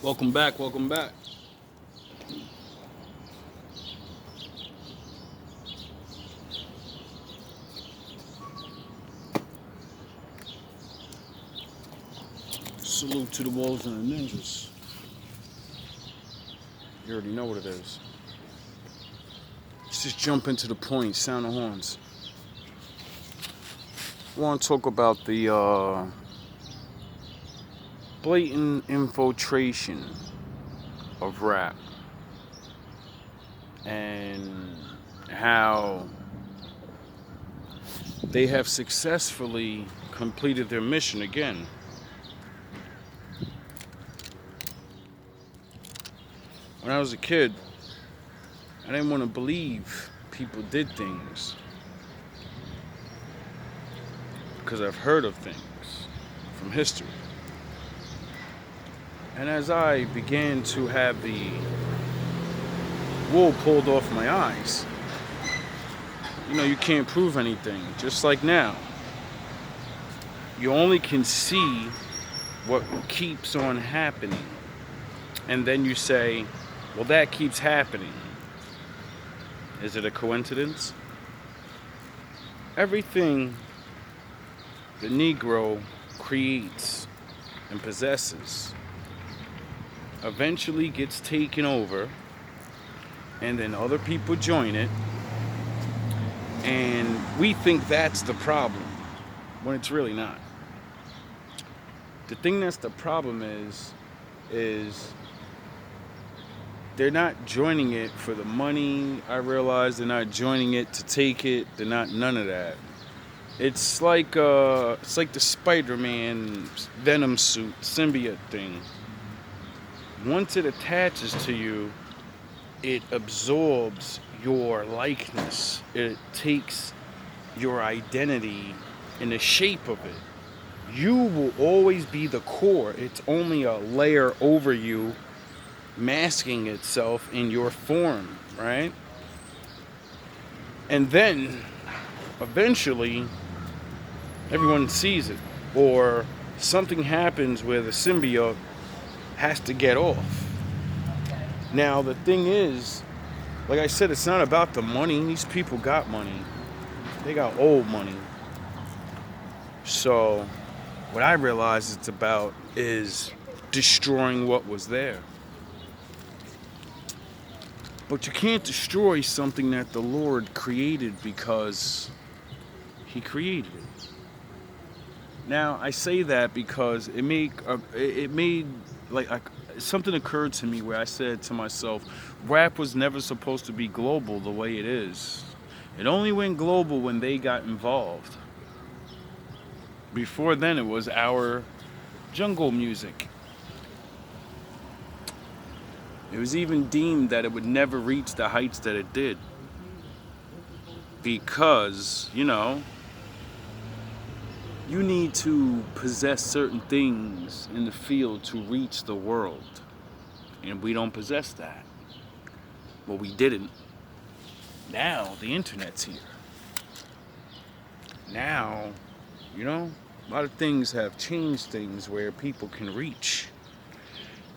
Welcome back, welcome back. Salute to the wolves and the ninjas. You already know what it is. Let's just jump into the point, sound the horns. I want to talk about the blatant infiltration of rap and how they have successfully completed their mission again. When I was a kid, I didn't want to believe people did things because I've heard of things from history. And as I began to have the wool pulled off my eyes, you can't prove anything. Just like now, you only can see what keeps on happening. And then you say, well, that keeps happening. Is it a coincidence? Everything the Negro creates and possesses eventually gets taken over, and then other people join it, and we think that's the problem when it's really not. The thing that's the problem is they're not joining it for the money. I realize they're not joining it to take it. They're not none of that. It's like the Spider-Man Venom suit symbiote thing. Once it attaches to you, it absorbs your likeness. It takes your identity in the shape of it. You will always be the core. It's only a layer over you, masking itself in your form, right? And then eventually everyone sees it, or something happens where the symbiote has to get off. Now the thing is, like I said, it's not about the money. These people got money. They got old money. So what I realize it's about is destroying what was there. But you can't destroy something that the Lord created because He created it. Now I say that because it made something occurred to me where I said to myself, rap was never supposed to be global the way it is. It only went global when they got involved. Before then, it was our jungle music. It was even deemed that it would never reach the heights that it did. Because, you need to possess certain things in the field to reach the world. And we don't possess that. Well, we didn't. Now, the internet's here. Now, a lot of things have changed things where people can reach.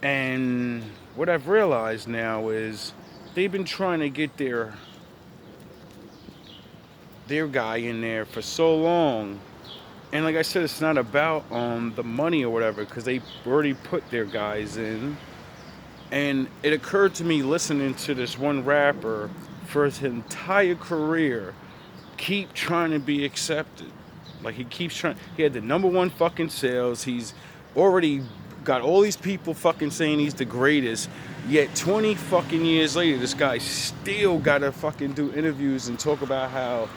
And what I've realized now is they've been trying to get their guy in there for so long. And like I said, it's not about the money or whatever, because they already put their guys in. And it occurred to me listening to this one rapper for his entire career keep trying to be accepted. Like he keeps trying. He had the #1 fucking sales. He's already got all these people fucking saying he's the greatest. Yet 20 fucking years later, this guy still gotta fucking do interviews and talk about how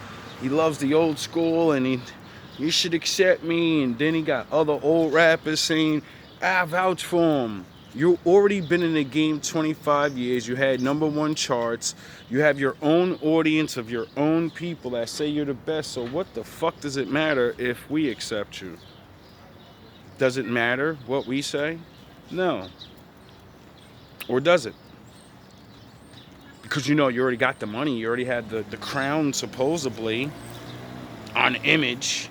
he loves the old school and you should accept me. And then he got other old rappers saying, I vouch for him. You've already been in the game 25 years. You had #1 charts. You have your own audience of your own people that say you're the best. So what the fuck does it matter if we accept you? Does it matter what we say? No. Or does it? Because you already got the money. You already had the crown supposedly on image.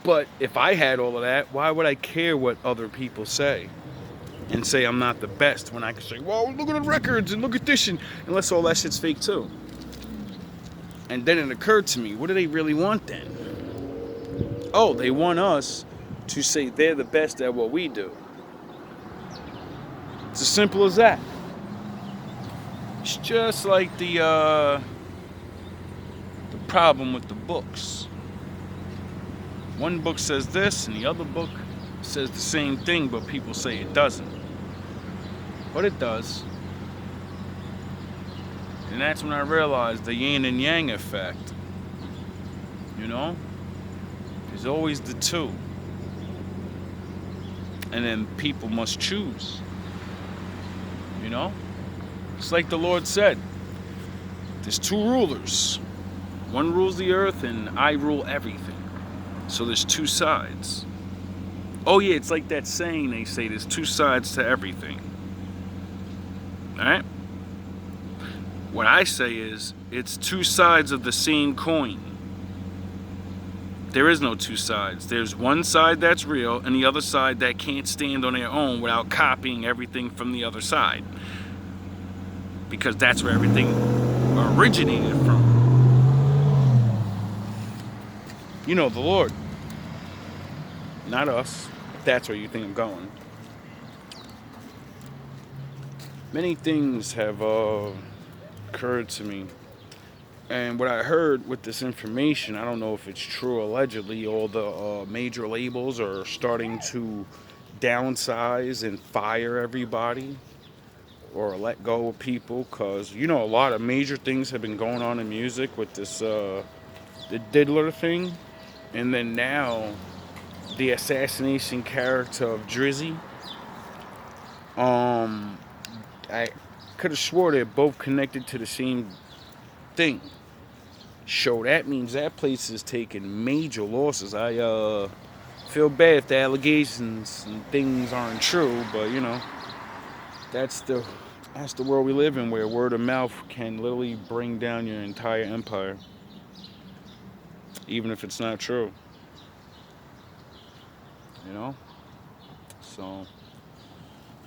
But if I had all of that, why would I care what other people say? and say I'm not the best when I can say, well, look at the records and look at this, and unless all that shit's fake too. And then it occurred to me, what do they really want then? Oh, they want us to say they're the best at what we do. It's as simple as that. It's just like the problem with the books. One book says this and the other book says the same thing, but people say it doesn't. But it does. And that's when I realized the yin and yang effect. You know? There's always the two. And then people must choose. You know? It's like the Lord said. There's two rulers. One rules the earth and I rule everything. So there's two sides. Oh yeah, it's like that saying they say, there's two sides to everything. Alright? What I say is, it's two sides of the same coin. There is no two sides. There's one side that's real and the other side that can't stand on their own without copying everything from the other side. Because that's where everything originated from. You know, the Lord. Not us. If that's where you think I'm going. Many things have occurred to me. And what I heard with this information, I don't know if it's true. Allegedly, all the major labels are starting to downsize and fire everybody or let go of people, because, you know, a lot of major things have been going on in music with this the Diddler thing, and then now the assassination character of Drizzy. I could have swore they're both connected to the same thing. So that means that place is taking major losses. I feel bad if the allegations and things aren't true, but you know, that's the world we live in, where word of mouth can literally bring down your entire empire, even if it's not true. You know? So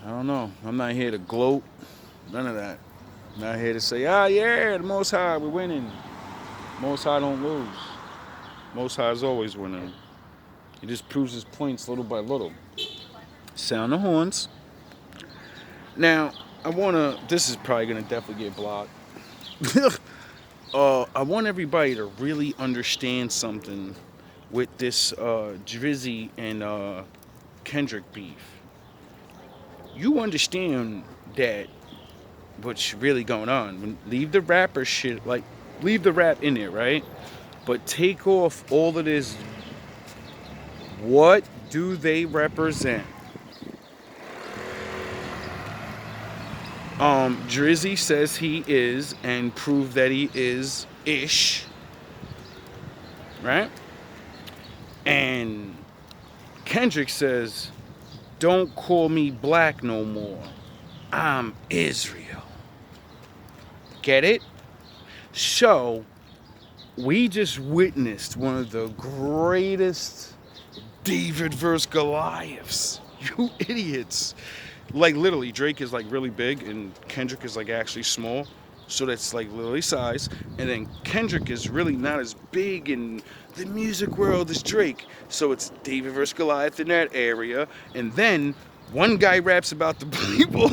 I don't know. I'm not here to gloat. None of that. I'm not here to say, yeah, the Most High, we're winning. Most High don't lose. Most High is always winning. He just proves his points little by little. Sound the horns. Now, this is probably going to definitely get blocked. I want everybody to really understand something with this Drizzy and Kendrick beef. You understand that what's really going on. Leave the rapper shit, like, leave the rap in there, right? But take off all of this. What do they represent? Drizzy says he is, and prove that he is ish, right? And Kendrick says, don't call me black no more. I'm Israel. Get it? So, we just witnessed one of the greatest David versus Goliaths. You idiots. Like, literally, Drake is like really big and Kendrick is like actually small. So that's like literally size. And then Kendrick is really not as big in the music world as Drake. So it's David versus Goliath in that area. And then one guy raps about the people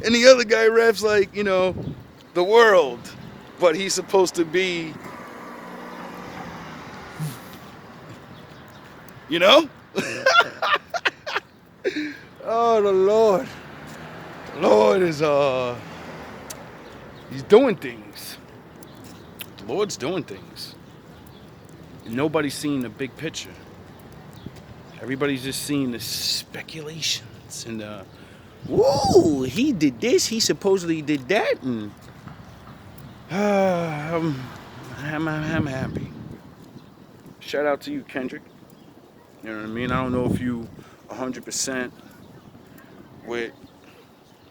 and the other guy raps like, you know, the world. But he's supposed to be, you know? Oh, the Lord. The Lord is, he's doing things. The Lord's doing things. And nobody's seeing the big picture. Everybody's just seeing the speculations and whoa, he did this, he supposedly did that, and I'm happy. Shout out to you, Kendrick. You know what I mean? I don't know if you 100% with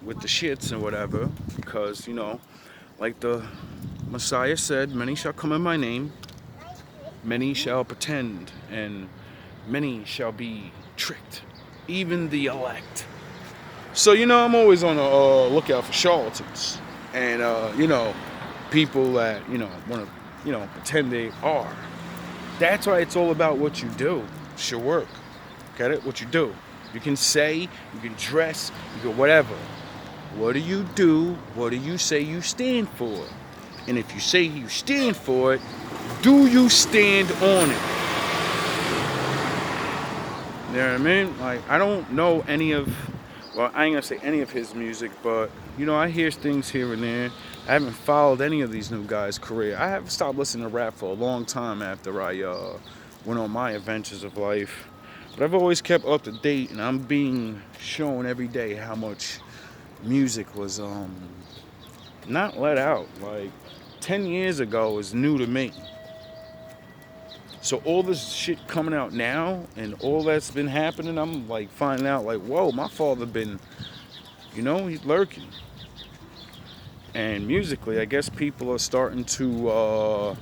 the shits and whatever, because, you know, like the Messiah said, many shall come in my name, many shall pretend, and many shall be tricked, even the elect. So, I'm always on the lookout for charlatans and, people that, want to, pretend they are. That's why it's all about what you do. It's your work. Get it? What you do. You can say, you can dress, you can whatever. What do you do? What do you say you stand for? And if you say you stand for it, do you stand on it? You know what I mean? Like, I don't know any of, well, I ain't gonna say any of his music, but, I hear things here and there. I haven't followed any of these new guys' career. I have stopped listening to rap for a long time after I went on my adventures of life. But I've always kept up to date, and I'm being shown every day how much music was not let out. Like 10 years ago is new to me. So all this shit coming out now and all that's been happening, I'm like finding out like, whoa, my father been, he's lurking. And musically, I guess people are starting to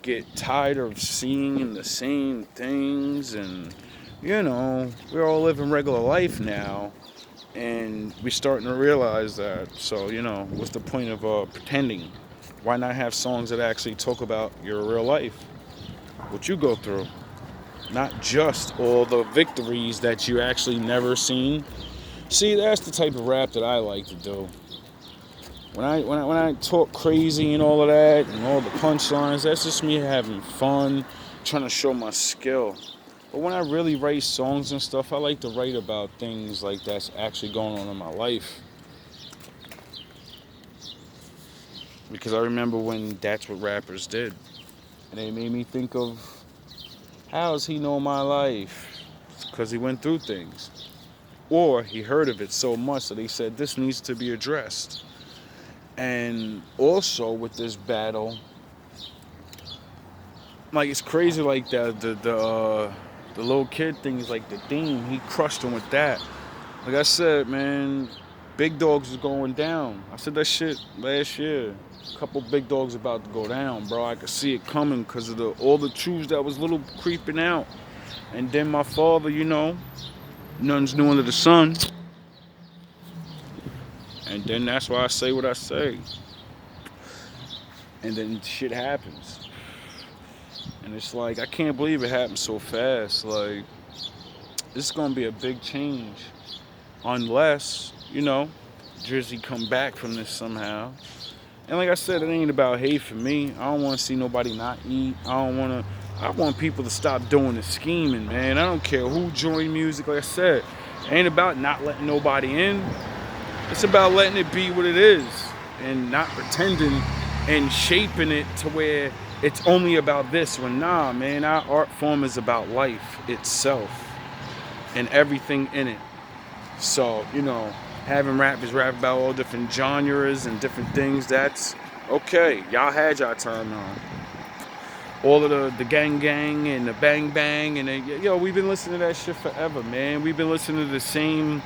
get tired of seeing the same things, and we're all living regular life now. And we're starting to realize that. So, what's the point of pretending? Why not have songs that actually talk about your real life? What you go through. Not just all the victories that you actually never seen. See, that's the type of rap that I like to do. When I talk crazy and all of that and all the punchlines, that's just me having fun, trying to show my skill. But when I really write songs and stuff, I like to write about things like that's actually going on in my life. Because I remember when that's what rappers did. And they made me think of, how does he know my life? It's because he went through things. Or he heard of it so much that he said, this needs to be addressed. And also with this battle, like it's crazy like the little kid thing is like the theme. He crushed him with that. Like I said, man, big dogs is going down. I said that shit last year. A couple big dogs about to go down, bro. I could see it coming because of all the truths that was little creeping out. And then my father, nothing's new under the sun. And then that's why I say what I say. And then shit happens. And it's like, I can't believe it happened so fast. Like, this is going to be a big change. Unless, Jersey come back from this somehow. And like I said, it ain't about hate for me. I don't want to see nobody not eat. I want people to stop doing the scheming, man. I don't care who joined music. Like I said, it ain't about not letting nobody in. It's about letting it be what it is and not pretending and shaping it to where it's only about this. When nah, man, our art form is about life itself and everything in it. So, having rappers rap about all different genres and different things, that's okay. Y'all had y'all time now. All of the gang and the bang bang and we've been listening to that shit forever, man. We've been listening to the same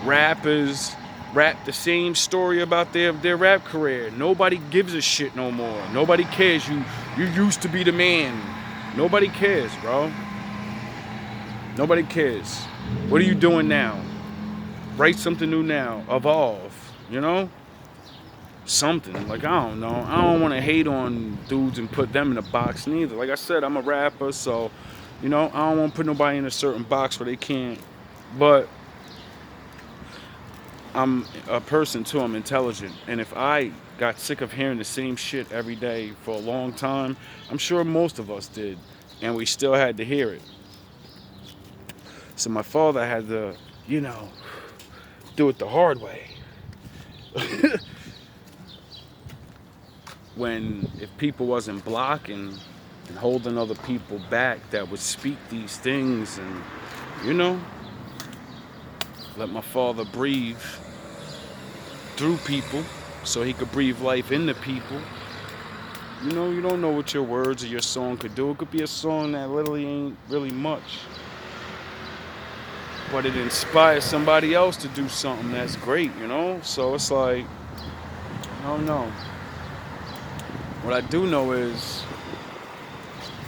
rappers rap the same story about their rap career. Nobody gives a shit no more. Nobody cares. You used to be the man. Nobody cares, bro. Nobody cares. What are you doing now? Write something new now. Evolve. Something. Like, I don't know. I don't want to hate on dudes and put them in a box neither. Like I said, I'm a rapper, so, I don't want to put nobody in a certain box where they can't. But I'm a person too. I'm intelligent. And if I got sick of hearing the same shit every day for a long time, I'm sure most of us did. And we still had to hear it. So my father had to, do it the hard way. If people wasn't blocking and holding other people back that would speak these things and, let my father breathe through people so he could breathe life into people. You don't know what your words or your song could do. It could be a song that literally ain't really much, but it inspires somebody else to do something that's great, So it's like, I don't know. What I do know is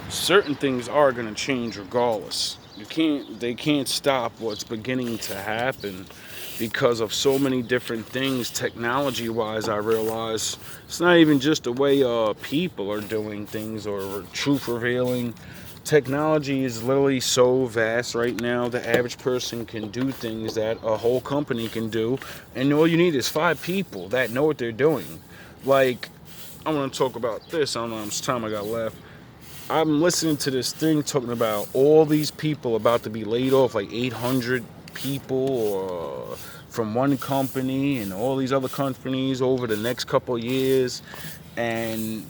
certain things are going to change regardless. They can't stop what's beginning to happen because of so many different things technology wise. I realize it's not even just the way people are doing things or truth revealing. Technology is literally so vast right now. The average person can do things that a whole company can do, and all you need is 5 people that know what they're doing. Like, I want to talk about this. I don't know how much time I got left. I'm listening to this thing talking about all these people about to be laid off, like 800 people or from one company and all these other companies over the next couple of years. And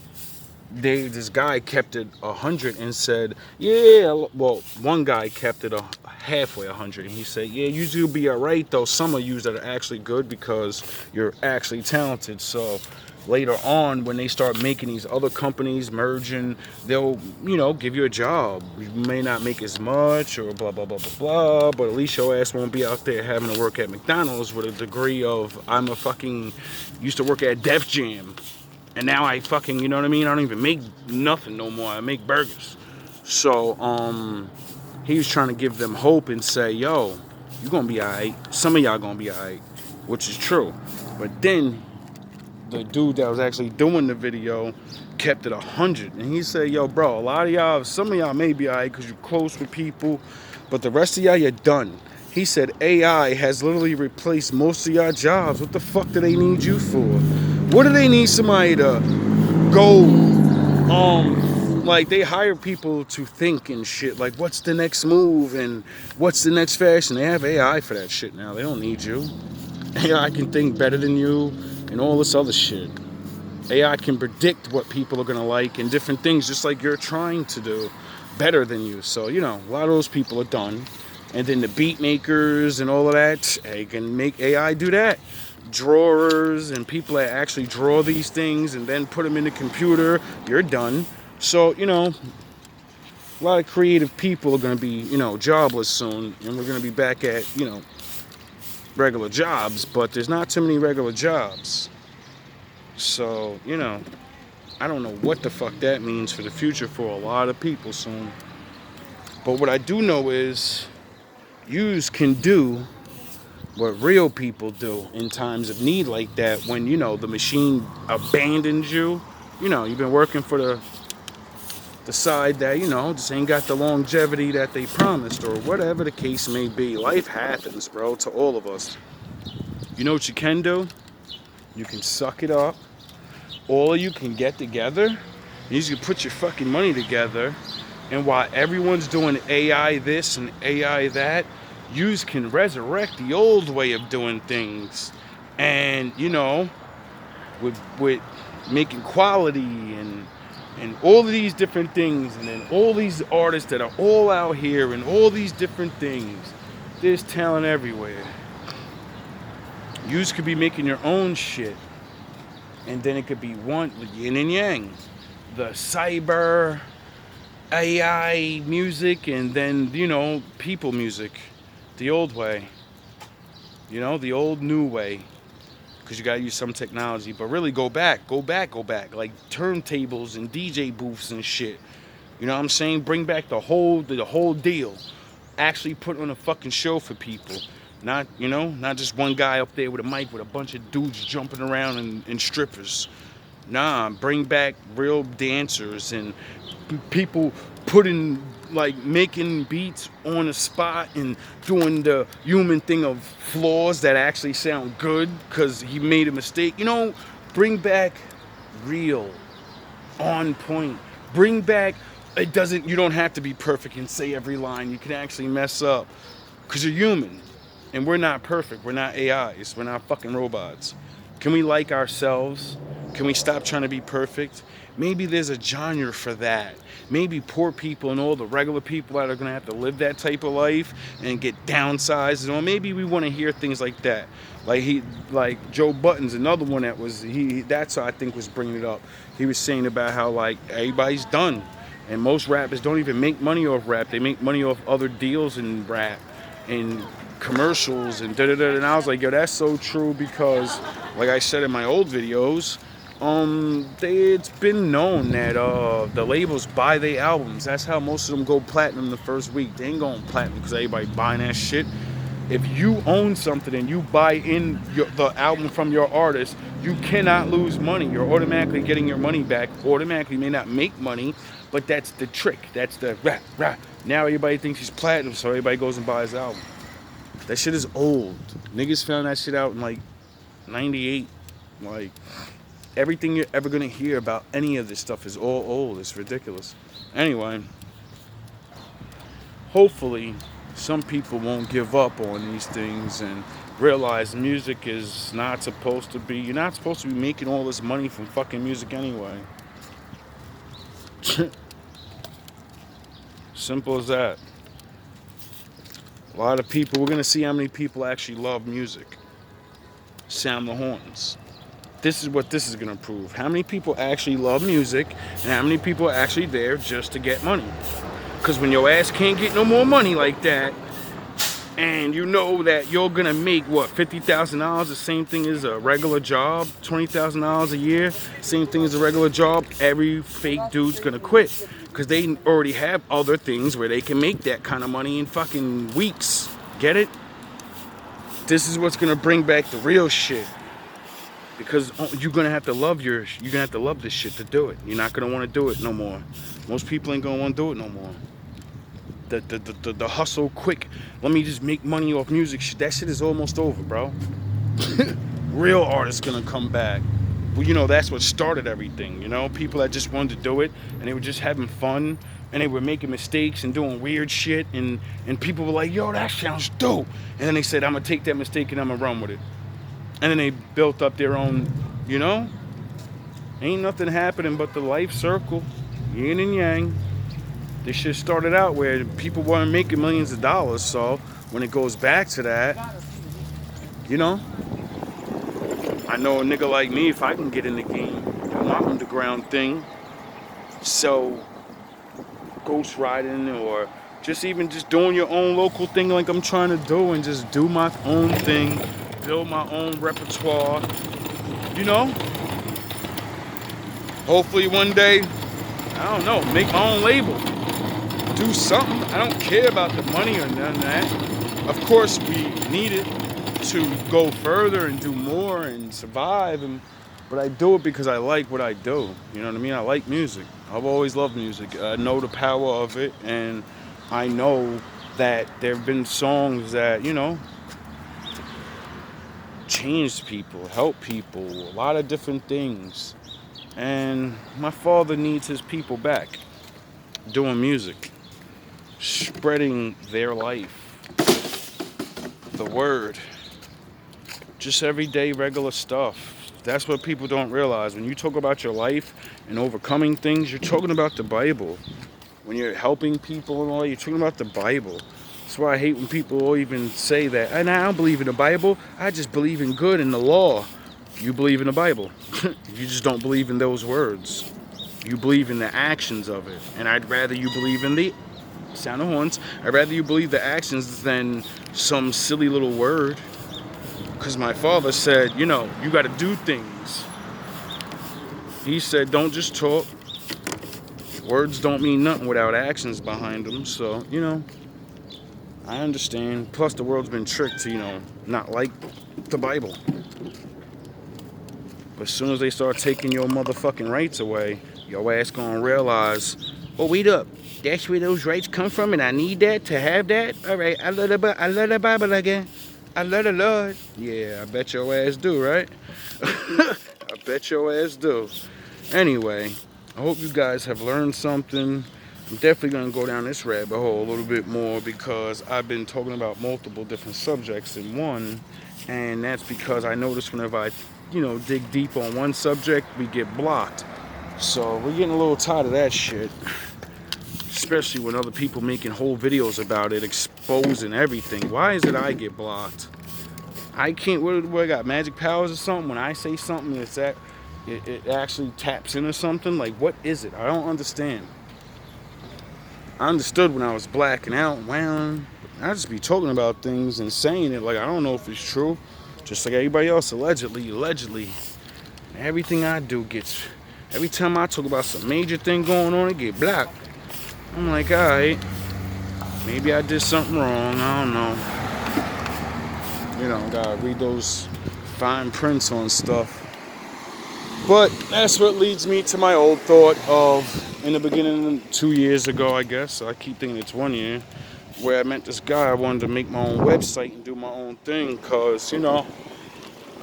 this guy kept it 100 and said, yeah, well, one guy kept it halfway 100. And he said, yeah, you'll be all right, though. Some of you that are actually good because you're actually talented. So later on, when they start making these other companies merging, they'll, give you a job. You may not make as much or blah, blah, blah, blah, blah, but at least your ass won't be out there having to work at McDonald's with a degree of, used to work at Def Jam. And now I fucking, you know what I mean? I don't even make nothing no more. I make burgers. So, he was trying to give them hope and say, yo, you're going to be all right. Some of y'all going to be all right, which is true. But then the dude that was actually doing the video kept it 100. And he said, yo, bro, a lot of y'all, some of y'all may be all right because you're close with people, but the rest of y'all, you're done. He said AI has literally replaced most of y'all jobs. What the fuck do they need you for? What do they need somebody to go, like they hire people to think and shit, like what's the next move and what's the next fashion? They have AI for that shit now. They don't need you. AI can think better than you and all this other shit. AI can predict what people are gonna like and different things, just like you're trying to do better than you. So, a lot of those people are done. And then the beat makers and all of that, they can make AI do that. Drawers and people that actually draw these things and then put them in the computer, you're done. So, a lot of creative people are going to be, jobless soon. And we're going to be back at, regular jobs. But there's not too many regular jobs. So, I don't know what the fuck that means for the future for a lot of people soon. But what I do know is yous can do what real people do in times of need like that when, the machine abandons you. You've been working for the side that, just ain't got the longevity that they promised or whatever the case may be. Life happens, bro, to all of us. You know what you can do? You can suck it up. All of you can get together. You can put your fucking money together. And while everyone's doing AI this and AI that, yous can resurrect the old way of doing things. And, with making quality and all of these different things. And then all these artists that are all out here and all these different things. There's talent everywhere. Yous could be making your own shit. And then it could be one, yin and yang. The cyber AI music and then, people music. The old way. The old new way. Because you got to use some technology. But really go back. Like turntables and DJ booths and shit. You know what I'm saying? Bring back the whole deal. Actually put on a fucking show for people. Not just one guy up there with a mic with a bunch of dudes jumping around and strippers. Nah, bring back real dancers and people making beats on the spot and doing the human thing of flaws that actually sound good because he made a mistake. Bring back real, on point. Bring back, you don't have to be perfect and say every line. You can actually mess up because you're human. And we're not perfect. We're not AIs. We're not fucking robots. Can we like ourselves? Can we stop trying to be perfect? Maybe there's a genre for that. Maybe poor people and all the regular people that are going to have to live that type of life and get downsized. Or maybe we want to hear things like that. Like Joe Button's another one that's how I think was bringing it up. He was saying about how everybody's done. And most rappers don't even make money off rap. They make money off other deals in rap and commercials and da-da-da. And I was like, yo, that's so true because, like I said in my old videos, It's been known that the labels buy their albums. That's how most of them go platinum the first week. They ain't going platinum because everybody buying that shit. If you own something and you buy in the album from your artist, you cannot lose money. You're automatically getting your money back. Automatically, may not make money, but that's the trick. That's the rah. Now everybody thinks he's platinum, so everybody goes and buys his album. That shit is old. Niggas found that shit out in like 98. Like, everything you're ever gonna hear about any of this stuff is all old. It's ridiculous. Anyway, hopefully some people won't give up on these things and realize music is not supposed to be, you're not supposed to be making all this money from fucking music anyway. Simple as that. A lot of people, we're gonna see how many people actually love music. Sound the horns. This is what this is gonna prove. How many people actually love music and how many people are actually there just to get money. Because when your ass can't get no more money like that, and you know that you're gonna make what, $50,000, the same thing as a regular job, $20,000 a year, same thing as a regular job, every fake dude's gonna quit. Because they already have other things where they can make that kind of money in fucking weeks. Get it? This is what's gonna bring back the real shit. Because you're gonna have to love this shit to do it. You're not gonna want to do it no more. Most people ain't gonna want to do it no more. The hustle quick, let me just make money off music shit, that shit is almost over, bro. Real artists gonna come back. Well, you know, that's what started everything, you know? People that just wanted to do it, and they were just having fun, and they were making mistakes and doing weird shit, and people were like, yo, that sounds dope. And then they said, I'm gonna take that mistake and I'm gonna run with it. And then they built up their own, you know? Ain't nothing happening but the life circle, yin and yang. This shit started out where people weren't making millions of dollars, so when it goes back to that, you know, I know a nigga like me, if I can get in the game, do my underground thing, so ghost riding or just doing your own local thing like I'm trying to do, and just do my own thing, build my own repertoire, you know? Hopefully one day, I don't know, make my own label. Do something. I don't care about the money or none of that. Of course, we need it to go further and do more and survive, but I do it because I like what I do. You know what I mean? I like music. I've always loved music. I know the power of it, and I know that there have been songs that, you know, changed people, helped people, a lot of different things. And my father needs his people back doing music, spreading their life, the word, just everyday regular stuff. That's what people don't realize. When you talk about your life and overcoming things, you're talking about the Bible. When you're helping people and all, you're talking about the Bible. That's why I hate when people even say that, and I don't believe in the Bible, I just believe in good and the law. You believe in the Bible. You just don't believe in those words. You believe in the actions of it. And I'd rather you believe in the sound of horns. I'd rather you believe the actions than some silly little word. Because my father said, you know, you got to do things. He said, don't just talk. Words don't mean nothing without actions behind them. So, you know, I understand. Plus, the world's been tricked to, you know, not like the Bible. But as soon as they start taking your motherfucking rights away, your ass gonna realize, oh, wait up. That's where those rights come from, and I need that to have that? All right, I love the Bible again. I love the Lord. Yeah, I bet your ass do, right? I bet your ass do. Anyway, I hope you guys have learned something. I'm definitely going to go down this rabbit hole a little bit more because I've been talking about multiple different subjects in one, and that's because I notice whenever I, you know, dig deep on one subject, we get blocked. So we're getting a little tired of that shit. Especially when other people making whole videos about it, exposing everything. Why is it I get blocked? I can't, what I got, magic powers or something? When I say something, it actually taps into something? Like, what is it? I don't understand. I understood when I was blacking out, wow. I just be talking about things and saying it like I don't know if it's true. Just like everybody else, allegedly. Everything I do gets, every time I talk about some major thing going on, it get blocked. I'm like, alright, maybe I did something wrong. I don't know. You know, gotta read those fine prints on stuff. But that's what leads me to my old thought of, in the beginning, 2 years ago, I guess. I keep thinking it's 1 year, where I met this guy. I wanted to make my own website and do my own thing, because, you know,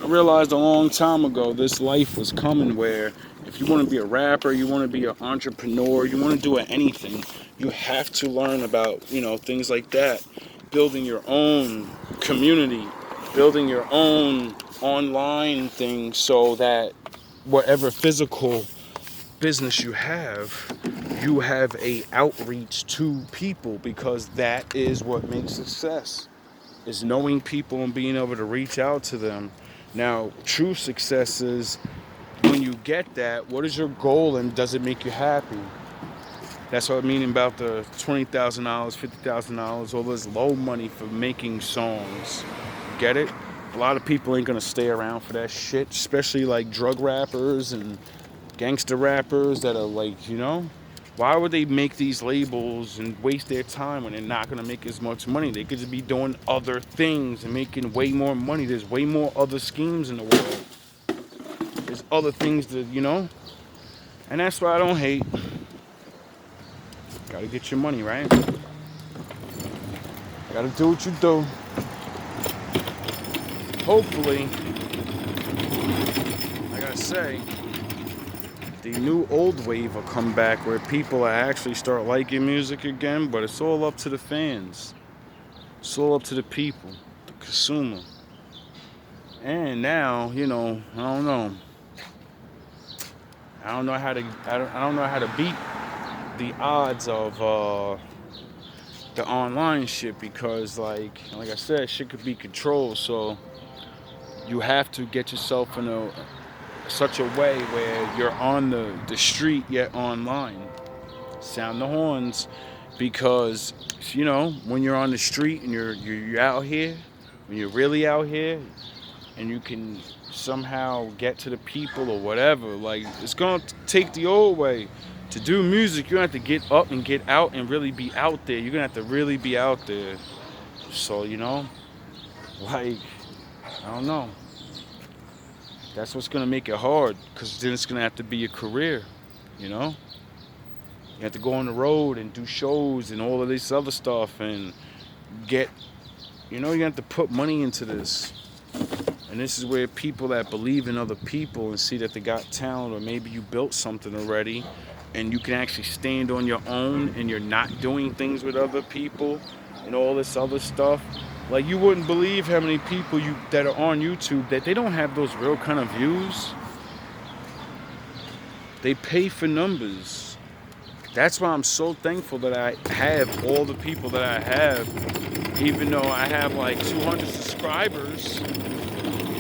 I realized a long time ago this life was coming where if you want to be a rapper, you want to be an entrepreneur, you want to do anything, you have to learn about, you know, things like that. Building your own community, building your own online thing, so that whatever physical business you have a outreach to people, because that is what makes success, is knowing people and being able to reach out to them. Now, true success is when you get that, what is your goal and does it make you happy? That's what I mean about the $20,000, $50,000, all this low money for making songs. Get it? A lot of people ain't gonna stay around for that shit, especially like drug rappers and gangster rappers that are like, you know, why would they make these labels and waste their time when they're not gonna make as much money? They could just be doing other things and making way more money. There's way more other schemes in the world. There's other things that, you know, and that's why I don't hate. Gotta get your money, right? Gotta do what you do. Hopefully, like I say, the new old wave will come back where people actually start liking music again, but it's all up to the fans. It's all up to the people, the consumer. And now, you know, I don't know. I don't know how to beat the odds of the online shit, because like I said, shit could be controlled. So you have to get yourself in such a way where you're on the street yet online. Sound the horns, because you know when you're on the street and you're out here, when you're really out here, and you can somehow get to the people or whatever. Like, it's gonna take the old way. To do music, you're gonna have to get up and get out and really be out there. You're gonna have to really be out there. So, you know, like, I don't know. That's what's gonna make it hard, because then it's gonna have to be a career, you know? You have to go on the road and do shows and all of this other stuff and get, you know, you have to put money into this. And this is where people that believe in other people and see that they got talent, or maybe you built something already and you can actually stand on your own and you're not doing things with other people and all this other stuff. Like, you wouldn't believe how many people that are on YouTube that they don't have those real kind of views. They pay for numbers. That's why I'm so thankful that I have all the people that I have, even though I have like 200 subscribers.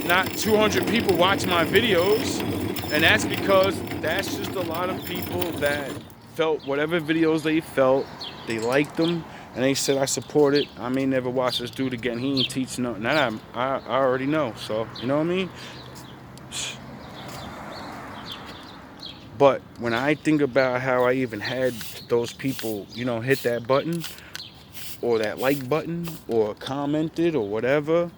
Not 200 people watch my videos, and that's because that's just a lot of people that felt whatever videos they felt, they liked them, and they said, I support it. I may never watch this dude again. He ain't teach nothing. That I already know. So, you know what I mean? But when I think about how I even had those people, you know, hit that button, or that like button, or commented, or whatever,